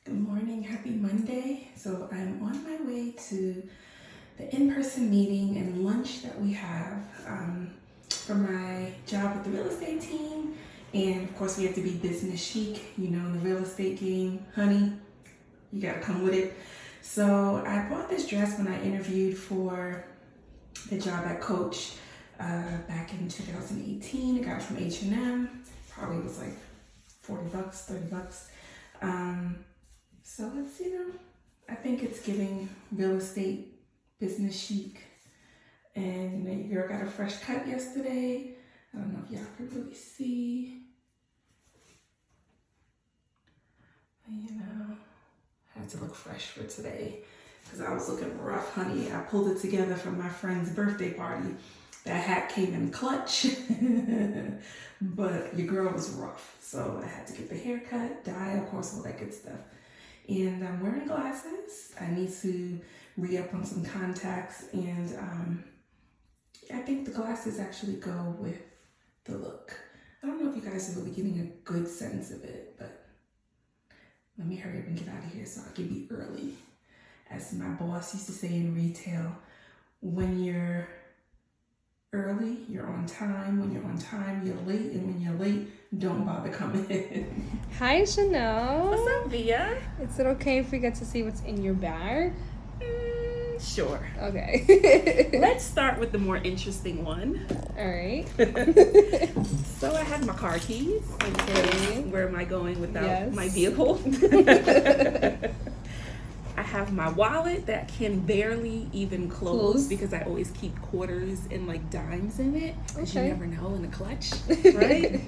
Good morning, happy Monday. So I'm on my way to the in-person meeting and lunch that we have for my job with the real estate team. And of course we have to be business chic, you know, in the real estate game, honey, you gotta come with it. So I bought this dress when I interviewed for the job at Coach back in 2018. I got it from H&M, probably was like $40, $30. So it's, I think it's giving real estate business chic. And your girl got a fresh cut yesterday. I don't know if y'all could really see. I had to look fresh for today because I was looking rough, honey. I pulled it together for my friend's birthday party. That hat came in clutch, but your girl was rough. So I had to get the haircut, dye, of course, all that good stuff. And I'm wearing glasses. I need to re-up on some contacts, and I think the glasses actually go with the look. I don't know if you guys are really getting a good sense of it, but let me hurry up and get out of here so I can be early. As my boss used to say in retail, when you're early, you're on time. When you're on time, you're late. And when you're late, don't bother coming in. Hi, Chanel. What's up, Via? Is it okay if we get to see what's in your bag? Sure. Okay. Let's start with the more interesting one. All right. So I have my car keys. Okay. Where am I going without my vehicle? I have my wallet that can barely even close because I always keep quarters and like dimes in it because you never know in a clutch, right?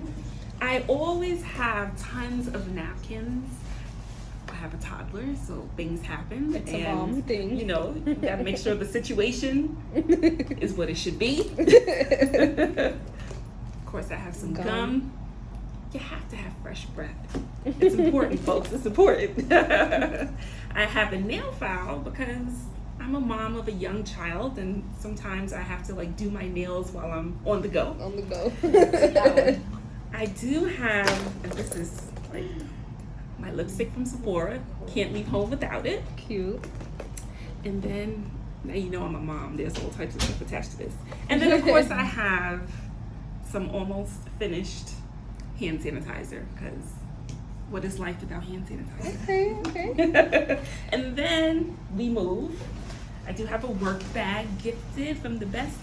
I always have tons of napkins. I have a toddler, so things happen. It's a mom thing. You gotta make sure the situation is what it should be. Of course, I have some gum. You have to have fresh breath. It's important, folks. It's important. I have a nail file because I'm a mom of a young child, and sometimes I have to like do my nails while I'm on the go. On the go. I do have, and this is like my lipstick from Sephora. Can't leave home without it. Cute. And then, now you know I'm a mom. There's all types of stuff attached to this. And then of course I have some almost finished hand sanitizer because what is life without hand sanitizer? Okay. And then we move. I do have a work bag gifted from the best,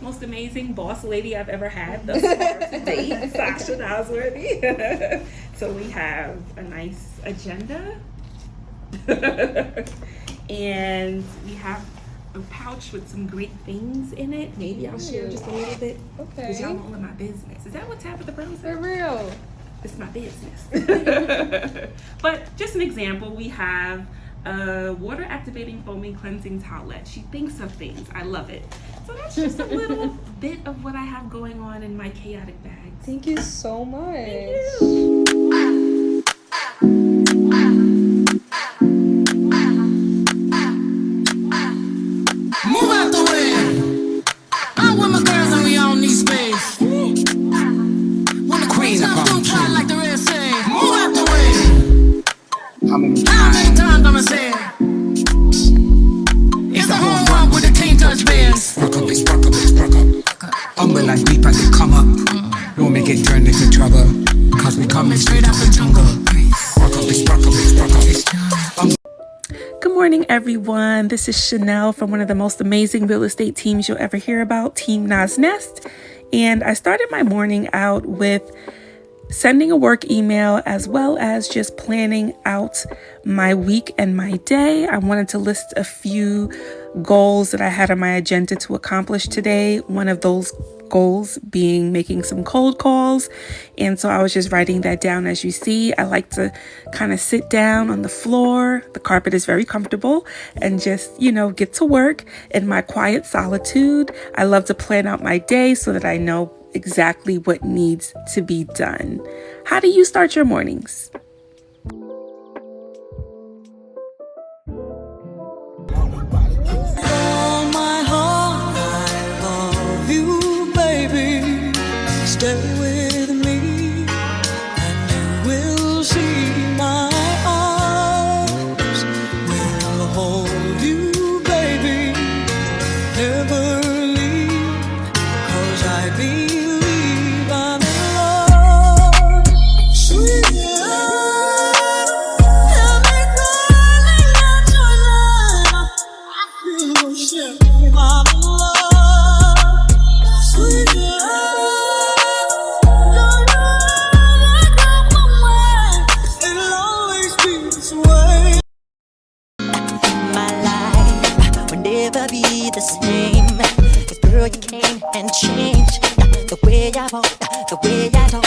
most amazing boss lady I've ever had thus far to date, Sasha Nosworthy. So we have a nice agenda. And we have a pouch with some great things in it. Maybe I'll share just a little bit. Okay. Because y'all all in my business. Is that what Tabitha Brown said? For real. It's my business. But just an example, we have a water activating foaming cleansing towelette. She thinks of things. I love it. So that's just a little bit of what I have going on in my chaotic bags. Thank you so much. Thank you. Move out the way. I'm with my girls and we on these space. When the queen don't try like the rest say. Move out the way. How many times I'ma say it? It's the whole world with the team touch bands. Rock up, bitch, rock up, bitch, rock up. Humble like deep as they come up. Don't make it turn into trouble. Cause we coming straight out the jungle. Rock up, bitch, rock up, bitch, rock up, bitch. Good morning, everyone. This is Chanel from one of the most amazing real estate teams you'll ever hear about, Team Nas Nest. And I started my morning out with sending a work email as well as just planning out my week and my day. I wanted to list a few goals that I had on my agenda to accomplish today. One of those goals being making some cold calls. And so I was just writing that down. As you see, I like to kind of sit down on the floor. The carpet is very comfortable and just, get to work in my quiet solitude. I love to plan out my day so that I know exactly what needs to be done. How do you start your mornings? Stay with me and you will see my the same. Cause girl, you came and changed the way I walk, the way I talk.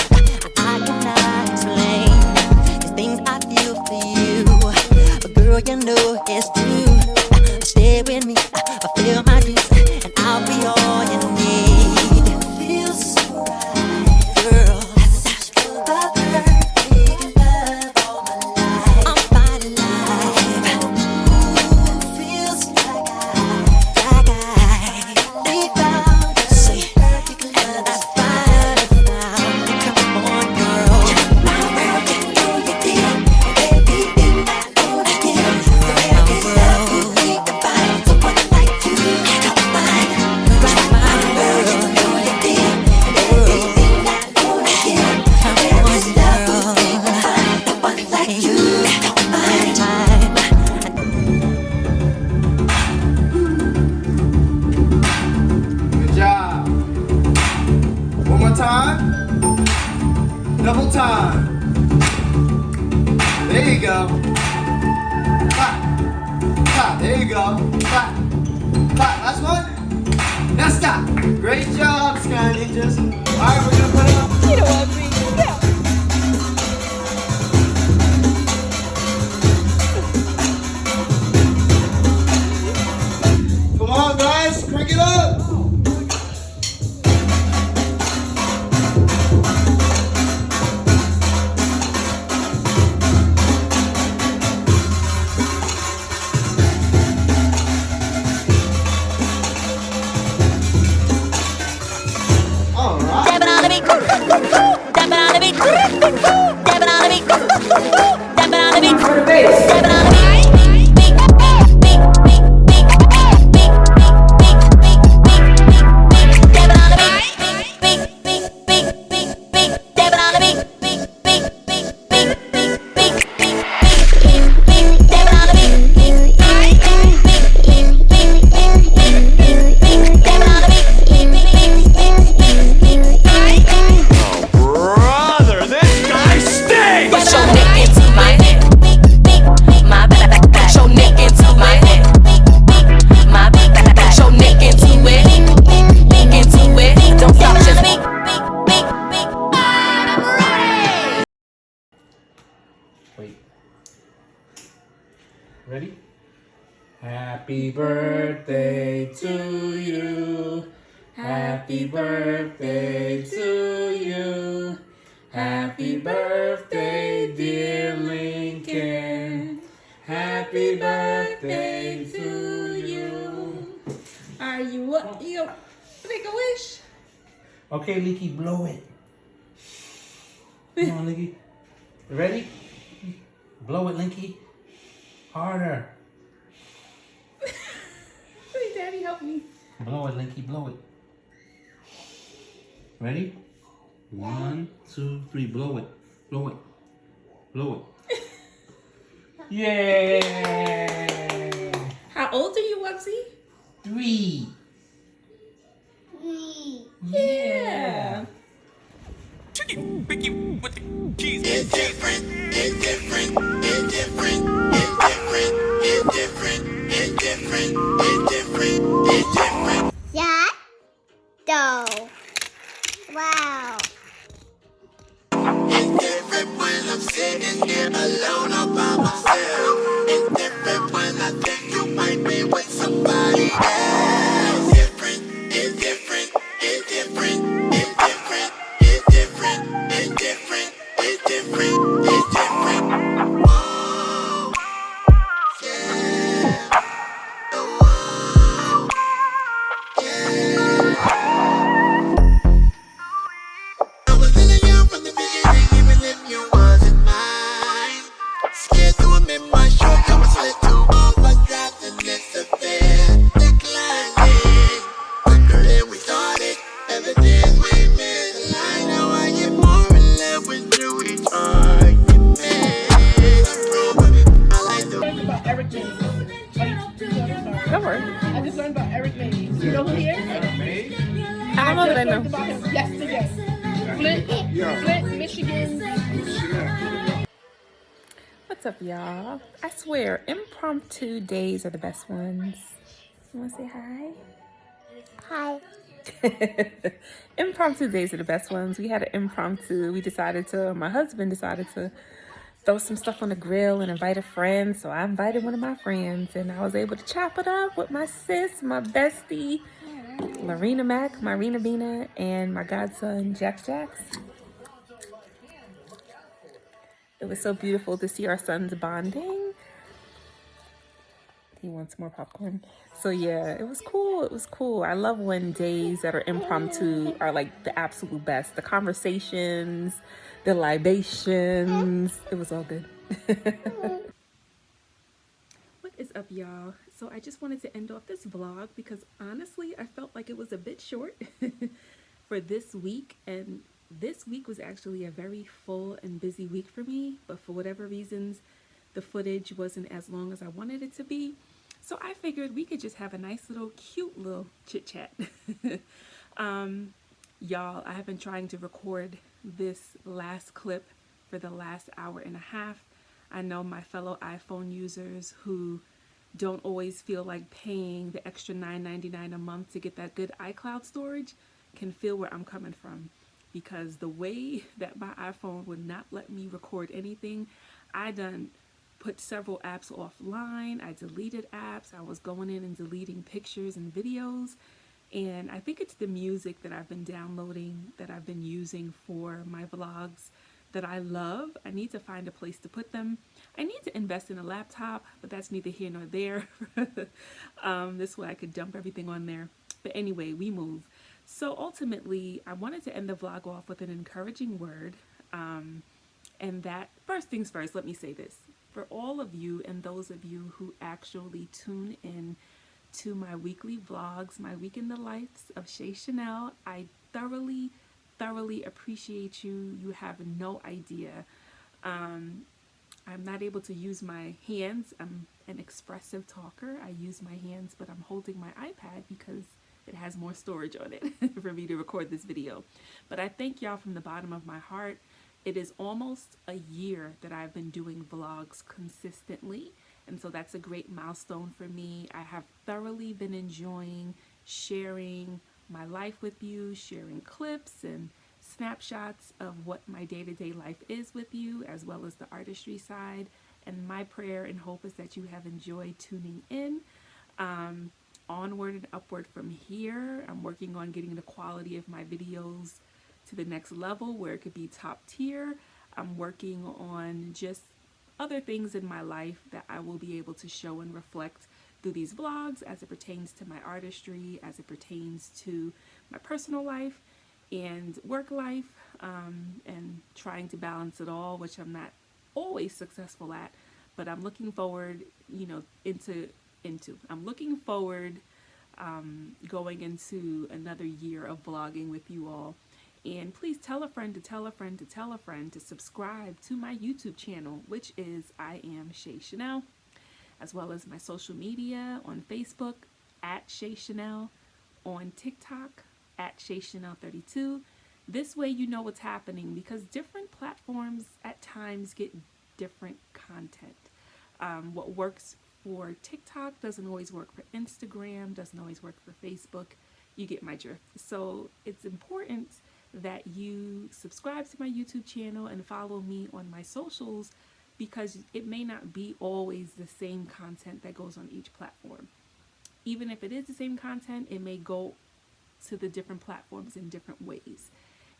I cannot explain these things I feel for you. But girl, you know it's true. Stay with me, fulfill my dreams, and I'll be all you need. Feels so right, girl. Such the perfect love all my life. I'm finding life. Feels like I found you. Say, I finally found you. Come on, girl. My world can do you deal. Baby, be my only deal. The very love you think about. Someone like you, I don't mind. My world can do you deal. Baby, be my only deal. The very love you think about. Someone like you, I don't mind. Good job. One more time. Double time. There you go. Clap. Clap. There you go. Clap. Clap. Last one. Now stop. Great job, Sky Ninjas. All right, we're gonna put it up. You know what I mean? Yeah. Come on, guys. Crank it up. All right. Dabbing on the beat, dabbing on the beat, dabbing on the beat, dabbing on the beat, dabbing on the beat. Brother, this guy stinks! Put your neck into my neck. My back. Put your neck into my neck. My back. Put your neck into it. Into it. Don't stop, just beat. Wait. Ready? Happy birthday to you. Happy birthday to you. Happy birthday, dear Lincoln. Happy birthday to you. Are you up? You make a wish? Okay, Linky, blow it. Come on, Linky. Ready? Blow it, Linky. Harder. Please, Daddy, help me. Blow it, Linky, blow it. Ready? 1, 2, 3, blow it. Blow it. Blow it. Yay! How old are you, Wugsy? 3. Yeah. Yeah. Dough. Wow. It's different when I'm sitting here alone all by myself. It's different when I think you might be with somebody else. It's different, it's different, it's different, it's different, it's different, it's different, it's different, it's different. Whoa, yeah. Whoa, yeah. I was in you from the beginning, even if you wasn't mine. Scared to admit my shortcomings led to overdrive and this affair declining. Quicker than we started, everything we misaligned. Now I get more in love with you each argument. I like the About Eric Mays. Don't worry. I just learned about Eric Mays. You know who he is? I don't know that I know. About him yesterday. Flint, Michigan. What's up, y'all? I swear, impromptu days are the best ones. You want to say hi? Hi. Impromptu days are the best ones. We had an impromptu. My husband decided to throw some stuff on the grill and invite a friend. So I invited one of my friends and I was able to chop it up with my sis, my bestie, Marina Mac, Marina Bina, and my godson, Jax Jax. It was so beautiful to see our sons bonding. He wants more popcorn. So yeah, it was cool. It was cool. I love when days that are impromptu are like the absolute best. The conversations, the libations. It was all good. What is up, y'all? So I just wanted to end off this vlog because honestly, I felt like it was a bit short for this week. And this week was actually a very full and busy week for me. But for whatever reasons, the footage wasn't as long as I wanted it to be. So I figured we could just have a nice little cute little chit chat. Y'all, I have been trying to record this last clip for the last hour and a half. I know my fellow iPhone users who don't always feel like paying the extra $9.99 a month to get that good iCloud storage can feel where I'm coming from, because the way that my iPhone would not let me record anything, I done put several apps offline. I deleted apps. I was going in and deleting pictures and videos. And I think it's the music that I've been downloading, that I've been using for my vlogs that I love. I need to find a place to put them. I need to invest in a laptop, but that's neither here nor there. This way I could dump everything on there. But anyway, we move. So ultimately, I wanted to end the vlog off with an encouraging word. And that, first things first, let me say this. For all of you and those of you who actually tune in to my weekly vlogs, my week in the lives of ShayChannel, I thoroughly appreciate you. You have no idea. I'm not able to use my hands. I'm an expressive talker. I use my hands, but I'm holding my iPad because it has more storage on it for me to record this video. But I thank y'all from the bottom of my heart. It is almost a year that I've been doing vlogs consistently, and so that's a great milestone for me. I have thoroughly been enjoying sharing my life with you, sharing clips and snapshots of what my day-to-day life is with you, as well as the artistry side. And my prayer and hope is that you have enjoyed tuning in. Onward and upward from here. I'm working on getting the quality of my videos to the next level where it could be top tier. I'm working on just other things in my life that I will be able to show and reflect through these vlogs as it pertains to my artistry, as it pertains to my personal life and work life, and trying to balance it all, which I'm not always successful at, but I'm looking forward, I'm looking forward going into another year of vlogging with you all. And please tell a friend to tell a friend to tell a friend to subscribe to my YouTube channel, which is I Am ShayChannel, as well as my social media on Facebook at ShayChannel, on TikTok at ShayChannel32. This way you know what's happening, because different platforms at times get different content. What works for TikTok doesn't always work for Instagram, doesn't always work for Facebook. You get my drift. So it's important that you subscribe to my YouTube channel and follow me on my socials, because it may not be always the same content that goes on each platform. Even if it is the same content, it may go to the different platforms in different ways.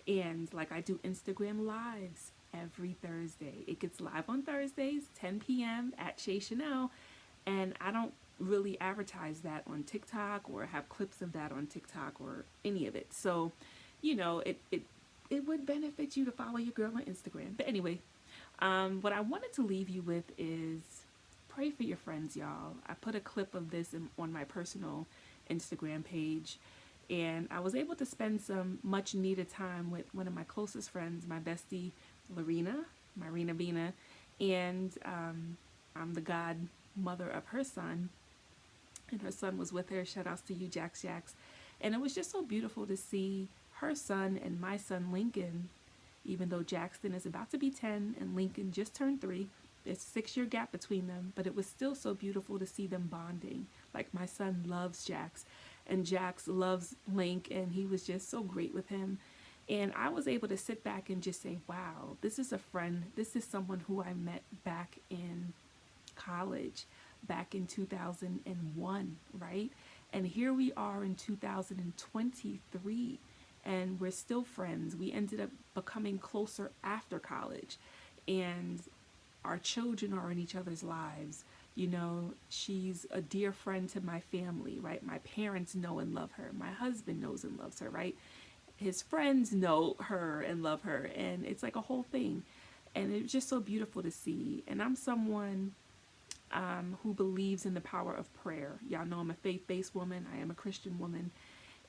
And like I do Instagram lives every Thursday. It gets live on Thursdays, 10 p.m. at ShayChannel, and I don't really advertise that on TikTok or have clips of that on TikTok or any of it. So, it would benefit you to follow your girl on Instagram. But anyway, what I wanted to leave you with is pray for your friends, y'all. I put a clip of this on my personal Instagram page, and I was able to spend some much needed time with one of my closest friends, my bestie, Marina Bina, and I'm the godmother of her son, and her son was with her. Shout outs to you, Jax Jax. And it was just so beautiful to see her son and my son Lincoln, even though Jackson is about to be 10 and Lincoln just turned 3, There's a 6-year gap between them, but it was still so beautiful to see them bonding. Like my son loves Jax, and Jax loves Linc, and he was just so great with him. And I was able to sit back and just say, wow, this is a friend. This is someone who I met back in college, back in 2001, right? And here we are in 2023, and we're still friends. We ended up becoming closer after college, and our children are in each other's lives. You know, she's a dear friend to my family, right? My parents know and love her. My husband knows and loves her, right? His friends know her and love her, and it's like a whole thing. And it's just so beautiful to see. And I'm someone who believes in the power of prayer. Y'all know I'm a faith-based woman. I am a Christian woman.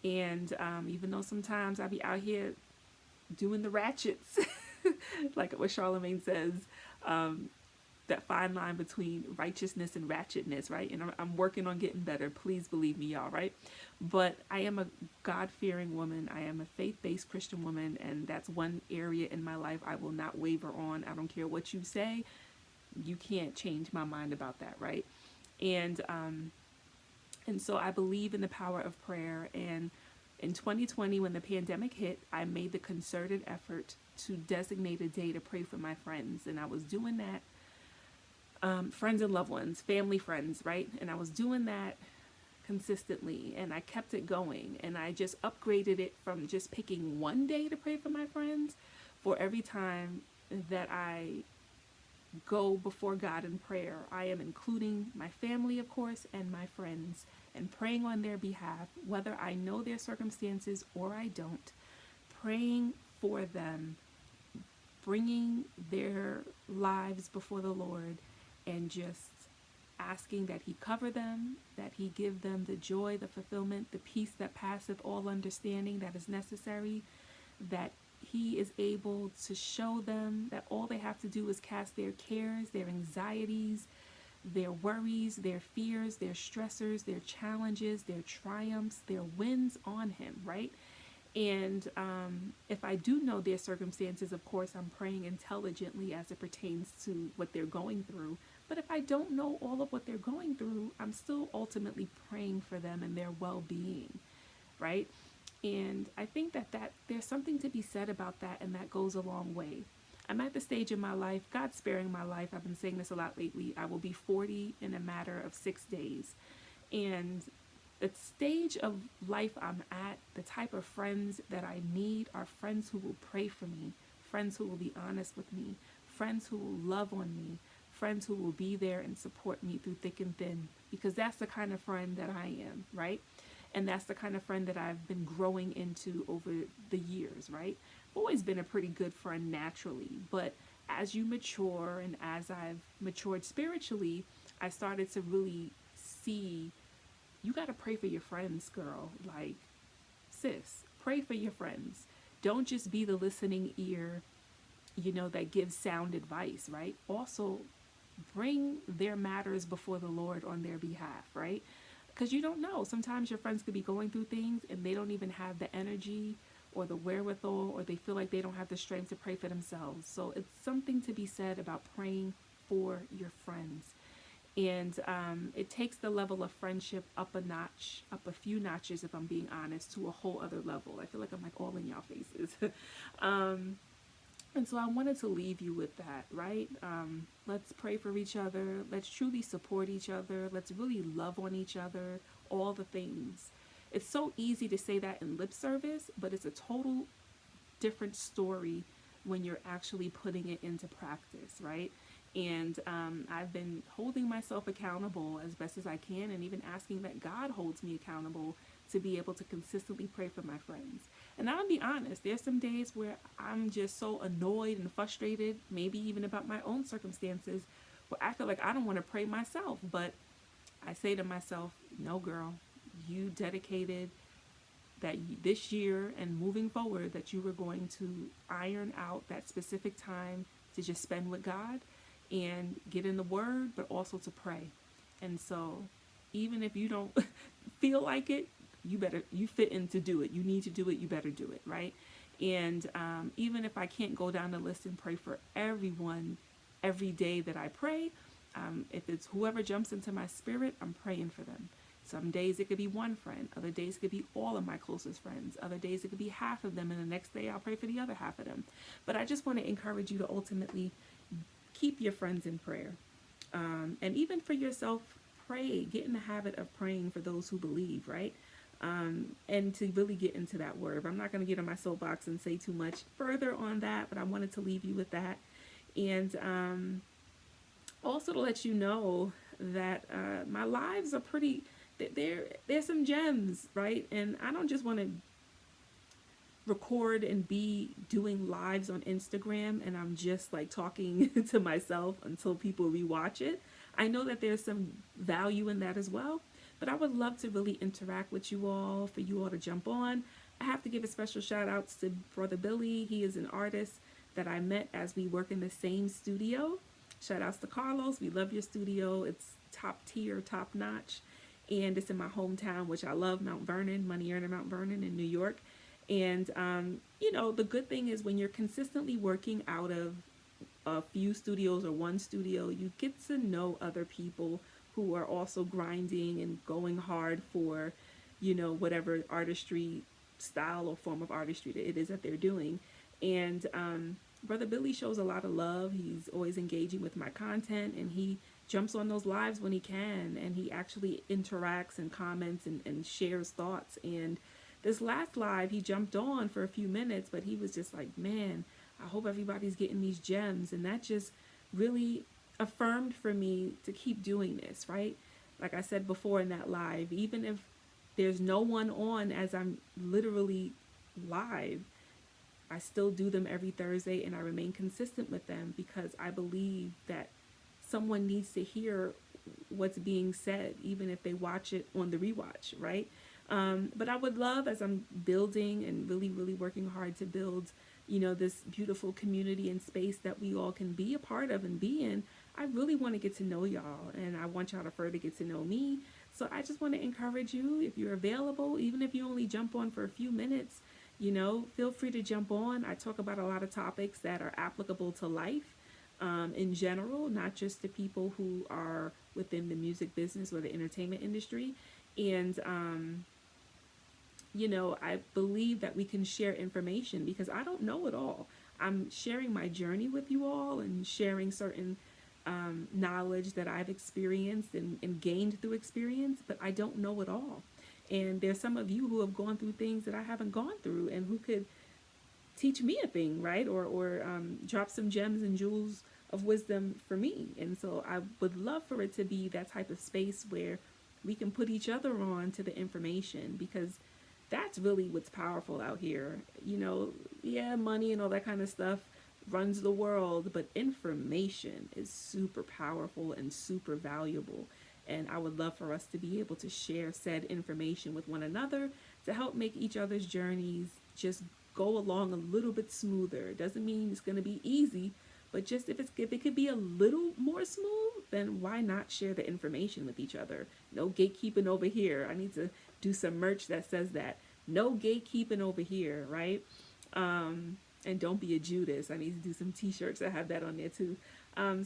And even though sometimes I be out here doing the ratchets, like what Charlemagne says, that fine line between righteousness and ratchetness, right? And I'm working on getting better. Please believe me, y'all, right? But I am a God-fearing woman. I am a faith-based Christian woman, and that's one area in my life I will not waver on. I don't care what you say. You can't change my mind about that, right? And so I believe in the power of prayer. And in 2020, when the pandemic hit, I made the concerted effort to designate a day to pray for my friends. And I was doing that, friends and loved ones, family, friends, right? And I was doing that consistently, and I kept it going. And I just upgraded it from just picking one day to pray for my friends for every time that I go before God in prayer. I am including my family, of course, and my friends, and praying on their behalf, whether I know their circumstances or I don't, praying for them, bringing their lives before the Lord, and just asking that He cover them, that He give them the joy, the fulfillment, the peace that passeth all understanding that is necessary, that He is able to show them that all they have to do is cast their cares, their anxieties, their worries, their fears, their stressors, their challenges, their triumphs, their wins on Him, right? And if I do know their circumstances, of course, I'm praying intelligently as it pertains to what they're going through. But if I don't know all of what they're going through, I'm still ultimately praying for them and their well-being, right? And I think that there's something to be said about that, and that goes a long way. I'm at the stage in my life, God sparing my life, I've been saying this a lot lately, I will be 40 in a matter of 6 days. And the stage of life I'm at, the type of friends that I need are friends who will pray for me, friends who will be honest with me, friends who will love on me, friends who will be there and support me through thick and thin, because that's the kind of friend that I am, right? And that's the kind of friend that I've been growing into over the years, right? I've always been a pretty good friend naturally, but as you mature and as I've matured spiritually, I started to really see, you got to pray for your friends, girl. Like, sis, pray for your friends. Don't just be the listening ear, that gives sound advice, right? Also, bring their matters before the Lord on their behalf, right? Because you don't know. Sometimes your friends could be going through things and they don't even have the energy or the wherewithal, or they feel like they don't have the strength to pray for themselves. So it's something to be said about praying for your friends. And it takes the level of friendship up a notch, up a few notches, if I'm being honest, to a whole other level. I feel like I'm like all in y'all faces. And so I wanted to leave you with that, right? Let's pray for each other. Let's truly support each other. Let's really love on each other, all the things. It's so easy to say that in lip service, but it's a total different story when you're actually putting it into practice, right? And I've been holding myself accountable as best as I can, and even asking that God holds me accountable to be able to consistently pray for my friends. And I'll be honest, there's some days where I'm just so annoyed and frustrated, maybe even about my own circumstances, where I feel like I don't want to pray myself. But I say to myself, no, girl, you dedicated that this year and moving forward that you were going to iron out that specific time to just spend with God and get in the Word, but also to pray. And so even if you don't feel like it, you fit in to do it. You need to do it. You better do it, right? And even if I can't go down the list and pray for everyone every day that I pray, if it's whoever jumps into my spirit, I'm praying for them. Some days it could be one friend, other days it could be all of my closest friends, other days it could be half of them, and the next day I'll pray for the other half of them. But I just want to encourage you to ultimately keep your friends in prayer. And even for yourself, pray. Get in the habit of praying for those who believe, right? And to really get into that word. I'm not going to get on my soapbox and say too much further on that, but I wanted to leave you with that. And also to let you know that my lives are pretty, there's some gems, right? And I don't just want to record and be doing lives on Instagram and I'm just like talking to myself until people rewatch it. I know that there's some value in that as well, but I would love to really interact with you all, for you all to jump on. I have to give a special shout out to Brother Billy. He is an artist that I met as we work in the same studio. Shout outs to Carlos. We love your studio. It's top tier, top notch. And it's in my hometown, which I love, Mount Vernon, Money Earner Mount Vernon in New York. And, the good thing is when you're consistently working out of a few studios or one studio, you get to know other people who are also grinding and going hard for, whatever artistry style or form of artistry that it is that they're doing. And Brother Billy shows a lot of love. He's always engaging with my content, and he jumps on those lives when he can, and he actually interacts and comments and shares thoughts. And this last live, he jumped on for a few minutes, but he was just like, man, I hope everybody's getting these gems. And that just really affirmed for me to keep doing this, right? Like I said before in that live, even if there's no one on as I'm literally live, I still do them every Thursday, and I remain consistent with them because I believe that someone needs to hear what's being said, even if they watch it on the rewatch, right? But I would love, as I'm building and really, really working hard to build, this beautiful community and space that we all can be a part of and be in, I really want to get to know y'all, and I want y'all to further get to know me. So I just want to encourage you, if you're available, even if you only jump on for a few minutes, feel free to jump on. I talk about a lot of topics that are applicable to life in general, not just to people who are within the music business or the entertainment industry. And, I believe that we can share information because I don't know it all. I'm sharing my journey with you all and sharing certain knowledge that I've experienced and gained through experience, but I don't know it all. And there's some of you who have gone through things that I haven't gone through and who could teach me a thing, right? Or drop some gems and jewels of wisdom for me. And so I would love for it to be that type of space where we can put each other on to the information, because that's really what's powerful out here. Yeah, money and all that kind of stuff runs the world, but information is super powerful and super valuable. And I would love for us to be able to share said information with one another to help make each other's journeys just go along a little bit smoother. It doesn't mean it's going to be easy, but just if it could be a little more smooth, then why not share the information with each other? No gatekeeping over here. I need to do some merch that says that. No gatekeeping over here, right? And don't be a Judas. I need to do some t-shirts that have that on there too.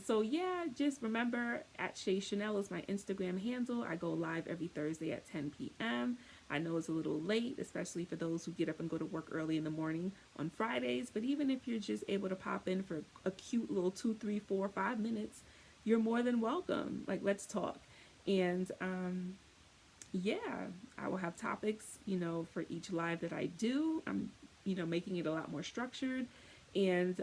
So yeah, just remember at ShayChannel is my Instagram handle. I go live every Thursday at 10 p.m. I know it's a little late, especially for those who get up and go to work early in the morning on Fridays. But even if you're just able to pop in for a cute little 2, 3, 4, 5 minutes, you're more than welcome. Like, let's talk. And yeah, I will have topics, for each live that I do. I'm, making it a lot more structured. And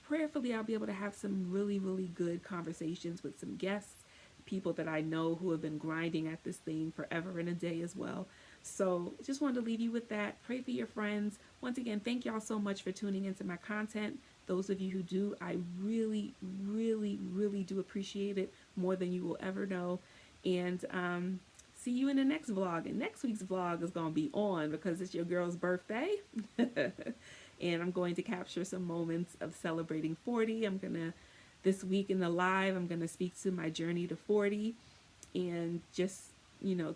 prayerfully, I'll be able to have some really, really good conversations with some guests, people that I know who have been grinding at this thing forever and a day as well. So just wanted to leave you with that. Pray for your friends. Once again, thank y'all so much for tuning into my content. Those of you who do, I really, really, really do appreciate it more than you will ever know. And see you in the next vlog. And next week's vlog is going to be on because it's your girl's birthday. And I'm going to capture some moments of celebrating 40. This week in the live, I'm going to speak to my journey to 40 and just,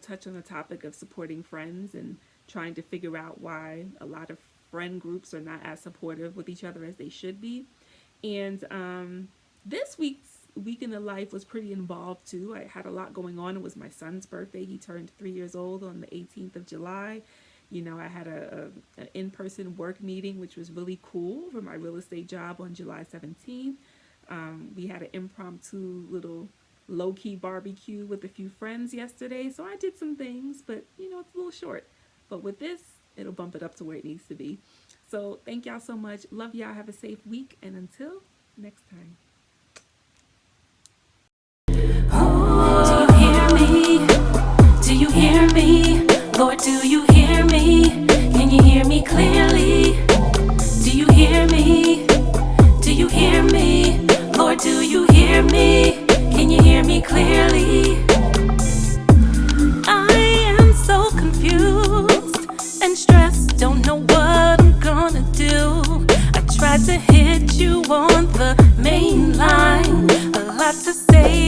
touch on the topic of supporting friends and trying to figure out why a lot of friend groups are not as supportive with each other as they should be. And This week in the life was pretty involved too. I had a lot going on. It was my son's birthday. He turned 3 years old on the 18th of July. You know, I had an in-person work meeting, which was really cool for my real estate job on July 17th. We had an impromptu little low-key barbecue with a few friends yesterday. So I did some things, but you know, it's a little short. But with this, it'll bump it up to where it needs to be. So thank y'all so much. Love y'all. Have a safe week. And until next time. Oh, do you hear me? Do you hear me? Lord, do you hear me? Can you hear me clearly? Do you hear me? Do you hear me? Lord, do you hear me? Can you hear me clearly? I am so confused and stressed, don't know what I'm gonna do. I tried to hit you on the main line, a lot to say